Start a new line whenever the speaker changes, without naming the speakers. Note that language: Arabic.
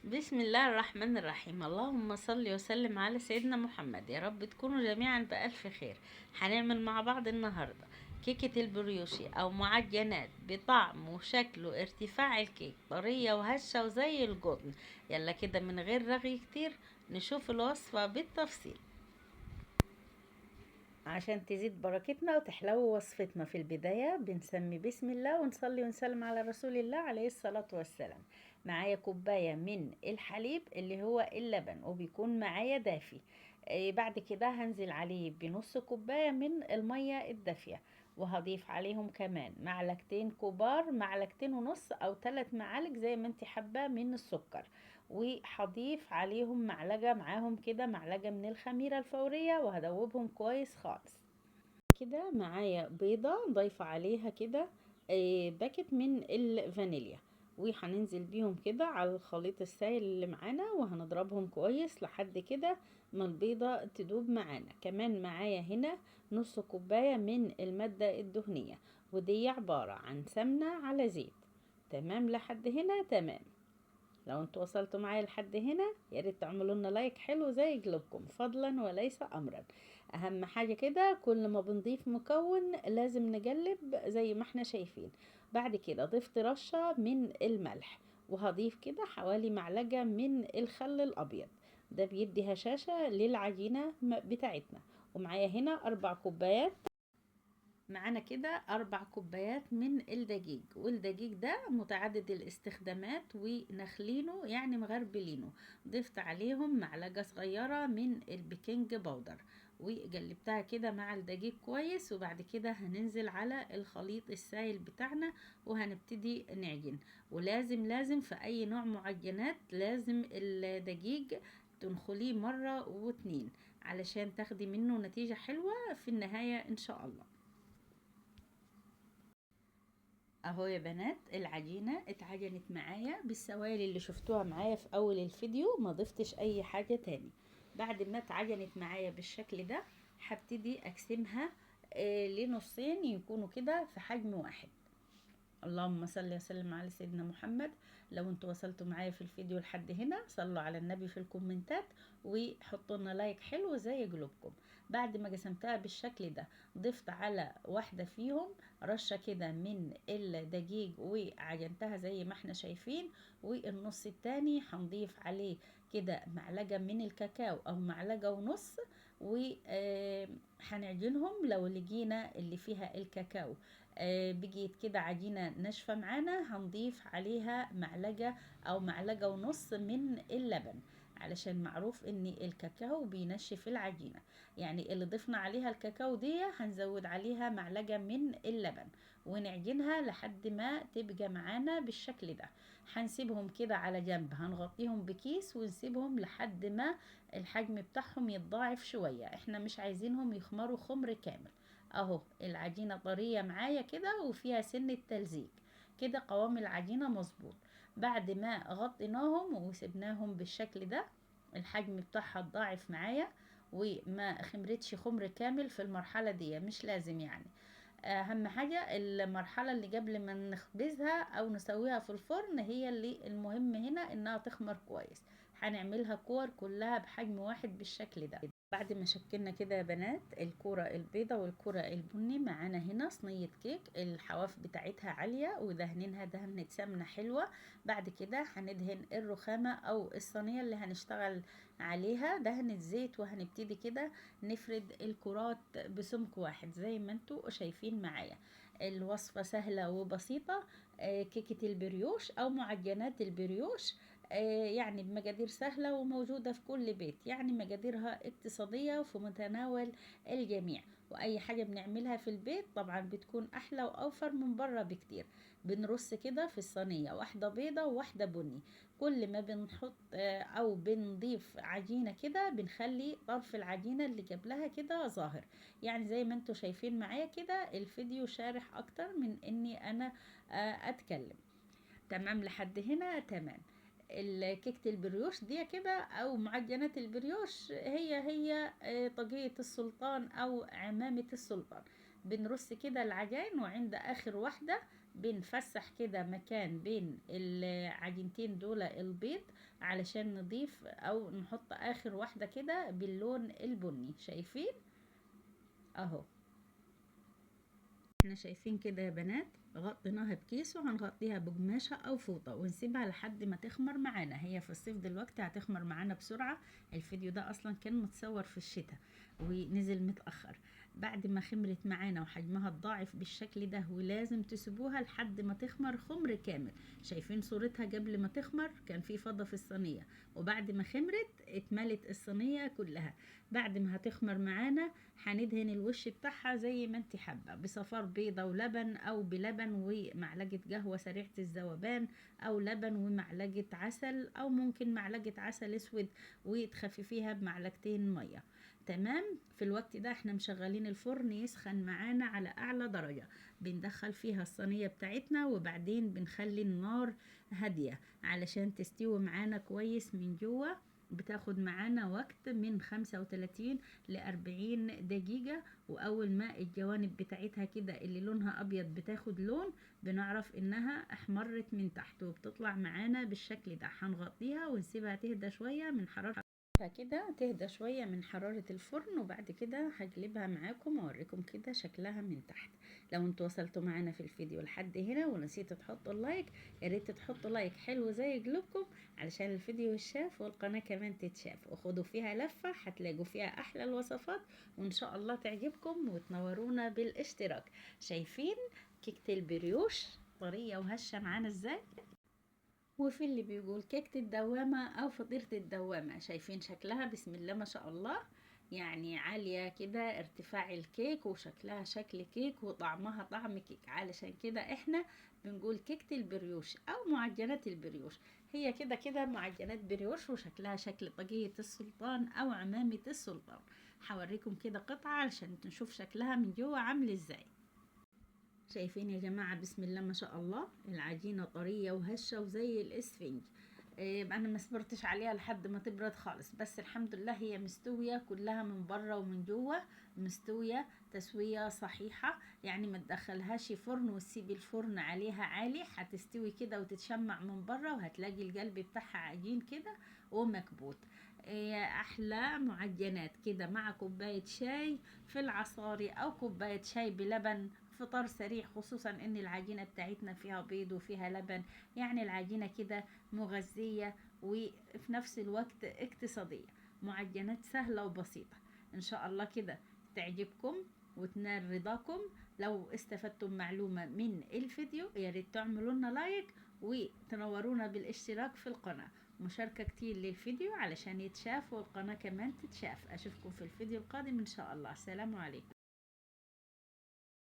بسم الله الرحمن الرحيم. اللهم صل وسلم على سيدنا محمد. يا رب تكونوا جميعا بألف خير. هنعمل مع بعض النهاردة كيكة البريوشي أو معجنات بطعم وشكل وارتفاع الكيك، طرية وهشة وزي القطن. يلا كده من غير رغي كتير نشوف الوصفة بالتفصيل عشان تزيد بركتنا وتحلو وصفتنا. في البداية بنسمي بسم الله ونصلي ونسلم على رسول الله عليه الصلاة والسلام. معايا كوباية من الحليب اللي هو اللبن وبيكون معايا دافي. بعد كده هنزل عليه بنص كوباية من المية الدافية، وهضيف عليهم كمان معلقتين كبار، معلقتين ونص او 3 معالق زي ما انت حابة من السكر. وهضيف عليهم معلقة معاهم كده، معلقة من الخميرة الفورية، وهدوبهم كويس خالص. كده معايا بيضة ضايفة عليها كده باكت من الفانيليا، وهننزل بيهم كده على الخليط السائل اللي معانا، وهنضربهم كويس لحد كده ما البيضة تدوب معانا. كمان معايا هنا نص كوباية من المادة الدهنية، ودي عبارة عن سمنة على زيت. تمام لحد هنا؟ تمام. لو انتوا وصلتوا معايا لحد هنا يا ريت تعملوا لنا لايك حلو زي قلوبكم، فضلا وليس امرا. اهم حاجه كده كل ما بنضيف مكون لازم نقلب زي ما احنا شايفين. بعد كده ضفت رشه من الملح، وهضيف كده حوالي معلقه من الخل الابيض، ده بيدي هشاشه للعجينه بتاعتنا. ومعايا هنا 4 كوبايات، معانا كده 4 كوبايات من الدقيق، والدقيق ده متعدد الاستخدامات ونخلينه يعني مغربلينه. ضفت عليهم معلقة صغيرة من البيكنج باودر، وقلبتها كده مع الدقيق كويس. وبعد كده هننزل على الخليط السائل بتاعنا وهنبتدي نعجن. ولازم في اي نوع معجنات لازم الدقيق تنخليه مرة واتنين علشان تاخدي منه نتيجة حلوة في النهاية ان شاء الله. اهو يا بنات العجينة اتعجنت معايا بالسوائل اللي شفتوها معايا في اول الفيديو، ما ضفتش اي حاجة تاني. بعد ما اتعجنت معايا بالشكل ده هبتدي اقسمها لنصين يكونوا كده في حجم واحد. اللهم صل وسلم على سيدنا محمد. لو انتوا وصلتوا معايا في الفيديو لحد هنا صلوا على النبي في الكومنتات وحطوا لنا لايك حلو زي قلوبكم. بعد ما قسمتها بالشكل ده ضفت على واحدة فيهم رشة كده من الدقيق وعجنتها زي ما احنا شايفين، والنص التاني هنضيف عليه كده معلقة من الكاكاو او معلقة ونص، وهنعجنهم. لو لقينا اللي فيها الكاكاو بقيت كده عجينة ناشفة معانا هنضيف عليها معلقة أو معلقة ونص من اللبن، علشان معروف ان الكاكاو بينشف العجينة. يعني اللي ضفنا عليها الكاكاو دي هنزود عليها معلقة من اللبن، ونعجنها لحد ما تبقى معانا بالشكل ده. هنسيبهم كده على جنب، هنغطيهم بكيس ونسيبهم لحد ما الحجم بتاعهم يتضاعف شوية. احنا مش عايزينهم يخمروا خمر كامل. اهو العجينة طرية معايا كده وفيها سن تلزيق، كده قوام العجينة مظبوط. بعد ما غطيناهم وسبناهم بالشكل ده الحجم بتاعها اتضاعف معايا وما خمرتش خمر كامل في المرحلة دي، مش لازم يعني. اهم حاجة المرحلة اللي قبل ما نخبزها او نسويها في الفرن هي اللي المهم هنا انها تخمر كويس. هنعملها كور كلها بحجم واحد بالشكل ده. بعد ما شكلنا كده يا بنات الكرة البيضة والكرة البني، معانا هنا صينية كيك الحواف بتاعتها عالية ودهنينها دهنة سمنة حلوة. بعد كده هندهن الرخامة او الصينية اللي هنشتغل عليها دهنة زيت، وهنبتدي كده نفرد الكرات بسمك واحد زي ما انتوا شايفين معايا. الوصفة سهلة وبسيطة، كيكة البريوش او معجنات البريوش، يعني بمقادير سهلة وموجودة في كل بيت، يعني مقاديرها اقتصادية وفي متناول الجميع. وأي حاجة بنعملها في البيت طبعا بتكون أحلى وأوفر من بره بكتير. بنرص كده في الصينية واحدة بيضة وواحدة بني. كل ما بنحط أو بنضيف عجينة كده بنخلي طرف العجينة اللي قبلها كده ظاهر. يعني زي ما انتوا شايفين معايا كده الفيديو شارح أكتر من إني أنا أتكلم. تمام لحد هنا؟ تمام. كيكة البريوش دي كده او معجنات البريوش هي طاقية السلطان او عمامة السلطان. بنرص كده العجين وعند اخر واحدة بنفسح كده مكان بين العجينتين دول البيض علشان نضيف او نحط اخر واحدة كده باللون البني. شايفين اهو. احنا شايفين كده يا بنات، غطيناها بكيس وهنغطيها بقماشة او فوطة ونسيبها لحد ما تخمر معانا. هي في الصيف دلوقتي هتخمر معانا بسرعة. الفيديو ده اصلا كان متصور في الشتاء ونزل متأخر. بعد ما خمرت معانا وحجمها اتضاعف بالشكل ده، ولازم تسيبوها لحد ما تخمر خمر كامل. شايفين صورتها قبل ما تخمر كان في فضة في الصينية، وبعد ما خمرت اتملت الصينية كلها. بعد ما هتخمر معانا هندهن الوش بتاعها زي ما انت حابه، بصفار بيضه ولبن، او بلبن ومعلقه قهوه سريعه الذوبان، او لبن ومعلقه عسل، او ممكن معلقه عسل اسود وتخففيها بمعلقتين ميه. تمام. في الوقت ده احنا مشغلين الفرن يسخن معانا على اعلى درجه. بندخل فيها الصينيه بتاعتنا وبعدين بنخلي النار هاديه علشان تستوي معانا كويس من جوه. بتاخد معانا وقت من 35 ل40 دقيقة. وأول ما الجوانب بتاعتها كده اللي لونها أبيض بتاخد لون، بنعرف إنها احمرت من تحت وبتطلع معانا بالشكل ده. هنغطيها ونسيبها تهدى شوية من حرارة كده، تهدى شوية من حرارة الفرن، وبعد كده هقلبها معاكم واوريكم كده شكلها من تحت. لو انتوا وصلتوا معانا في الفيديو لحد هنا ونسيتوا تحطوا اللايك، يا ريت تحطوا لايك حلو زي قلوبكم علشان الفيديو يتشاف والقناة كمان تتشاف. وخدوا فيها لفة هتلاقوا فيها احلى الوصفات، وان شاء الله تعجبكم وتنورونا بالاشتراك. شايفين كيكة البريوش طرية وهشة معانا ازاي؟ وفي اللي بيقول كيكة الدوامة أو فطيرة الدوامة، شايفين شكلها بسم الله ما شاء الله، يعني عالية كده ارتفاع الكيك وشكلها شكل كيك وطعمها طعم كيك. علشان كده احنا بنقول كيكة البريوش أو معجنات البريوش. هي كده كده معجنات بريوش وشكلها شكل طاقية السلطان أو عمامة السلطان. هوريكم كده قطعة علشان نشوف شكلها من جوه عامل ازاي. شايفين يا جماعة بسم الله ما شاء الله، العجينة طرية وهشة وزي الاسفنج. انا ما صبرتش عليها لحد ما تبرد خالص، بس الحمد لله هي مستوية كلها من بره ومن جوه، مستوية تسوية صحيحة. يعني ما تدخلهاش فرن وتسيبي الفرن عليها عالي، هتستوي كده وتتشمع من بره وهتلاقي القلب بتاعها عجين كده ومكبوت. احلى معجنات كده مع كوباية شاي في العصاري او كوباية شاي بلبن، فطار سريع، خصوصا ان العجينة بتاعتنا فيها بيض وفيها لبن. يعني العجينة كده مغذية وفي نفس الوقت اقتصادية. معجنات سهلة وبسيطة. ان شاء الله كده تعجبكم وتنال رضاكم. لو استفدتم معلومة من الفيديو يا ريت تعملوا لنا لايك وتنورونا بالاشتراك في القناة. مشاركة كتير للفيديو علشان يتشاف والقناة كمان تتشاف. اشوفكم في الفيديو القادم ان شاء الله. السلام عليكم.